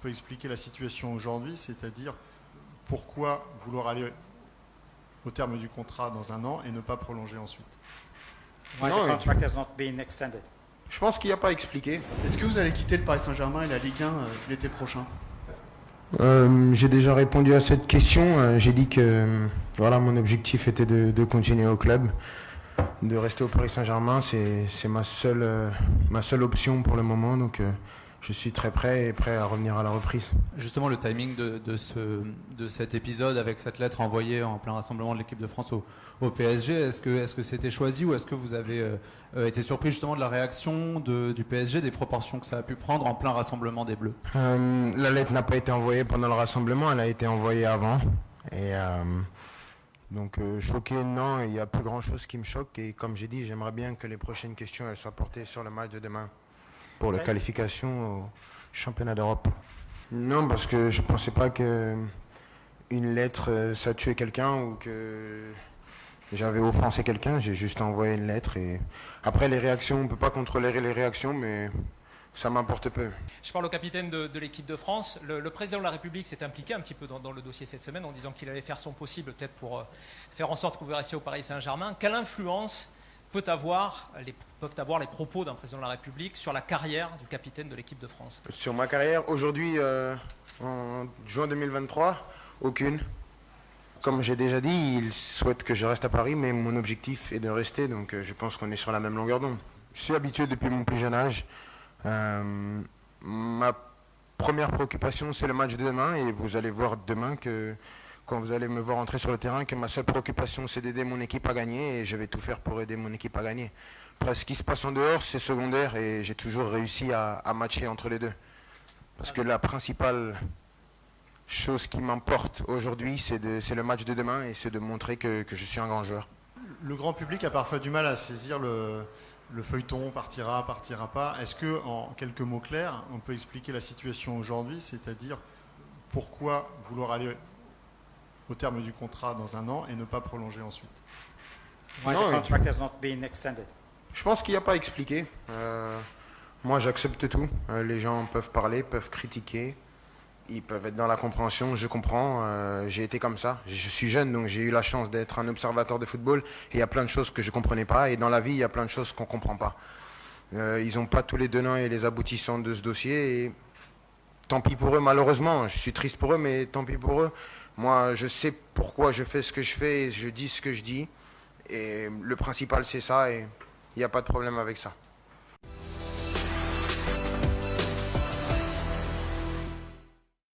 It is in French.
peut expliquer la situation aujourd'hui, c'est-à-dire pourquoi vouloir aller au terme du contrat dans un an et ne pas prolonger ensuite? Why Non, the contract has not been extended? Je pense qu'il n'y a pas à expliquer. Est-ce que vous allez quitter le Paris Saint-Germain et la Ligue 1 l'été prochain? J'ai déjà répondu à cette question. J'ai dit que voilà, mon objectif était de continuer au club, de rester au Paris Saint-Germain. C'est ma seule option pour le moment. Donc je suis très prêt et prêt à revenir à la reprise. Justement, le timing de cet épisode avec cette lettre envoyée en plein rassemblement de l'équipe de France au PSG, est-ce que c'était choisi ou est-ce que vous avez été surpris justement de la réaction du PSG, des proportions que ça a pu prendre en plein rassemblement des Bleus? La lettre n'a pas été envoyée pendant le rassemblement, elle a été envoyée avant. Et donc choqué, non, il n'y a plus grand-chose qui me choque. Et comme j'ai dit, j'aimerais bien que les prochaines questions elles soient portées sur le match de demain pour la qualification au championnat d'Europe. Non, parce que je ne pensais pas qu'une lettre, ça tuait quelqu'un ou que j'avais offensé quelqu'un. J'ai juste envoyé une lettre. Et après, les réactions, on ne peut pas contrôler les réactions, mais ça m'importe peu. Je parle au capitaine de l'équipe de France. Le président de la République s'est impliqué un petit peu dans le dossier cette semaine en disant qu'il allait faire son possible peut-être pour faire en sorte que vous restiez au Paris Saint-Germain. Quelle influence peuvent avoir les propos d'un président de la République sur la carrière du capitaine de l'équipe de France? Sur ma carrière, aujourd'hui, en juin 2023, aucune. Comme j'ai déjà dit, il souhaite que je reste à Paris, mais mon objectif est de rester, donc je pense qu'on est sur la même longueur d'onde. Je suis habitué depuis mon plus jeune âge. Ma première préoccupation, c'est le match de demain, et vous allez voir demain que quand vous allez me voir entrer sur le terrain, que ma seule préoccupation, c'est d'aider mon équipe à gagner, et je vais tout faire pour aider mon équipe à gagner. Après, ce qui se passe en dehors, c'est secondaire, et j'ai toujours réussi à matcher entre les deux. Parce que la principale chose qui m'importe aujourd'hui, c'est le match de demain, et c'est de montrer que je suis un grand joueur. Le grand public a parfois du mal à saisir le feuilleton, partira, partira pas. Est-ce que, en quelques mots clairs, on peut expliquer la situation aujourd'hui, c'est-à-dire pourquoi vouloir aller au terme du contrat dans un an et ne pas prolonger ensuite? Why Non, the contract has not been extended? Je pense qu'il n'y a pas à expliquer. Moi, j'accepte tout. Les gens peuvent parler, peuvent critiquer. Ils peuvent être dans la compréhension, je comprends. J'ai été comme ça. Je suis jeune, donc j'ai eu la chance d'être un observateur de football. Et il y a plein de choses que je ne comprenais pas. Et dans la vie, il y a plein de choses qu'on ne comprend pas. Ils n'ont pas tous les tenants et les aboutissants de ce dossier. Et tant pis pour eux, malheureusement. Je suis triste pour eux, mais tant pis pour eux. Moi, je sais pourquoi je fais ce que je fais et je dis ce que je dis. Et le principal, c'est ça. Et il n'y a pas de problème avec ça.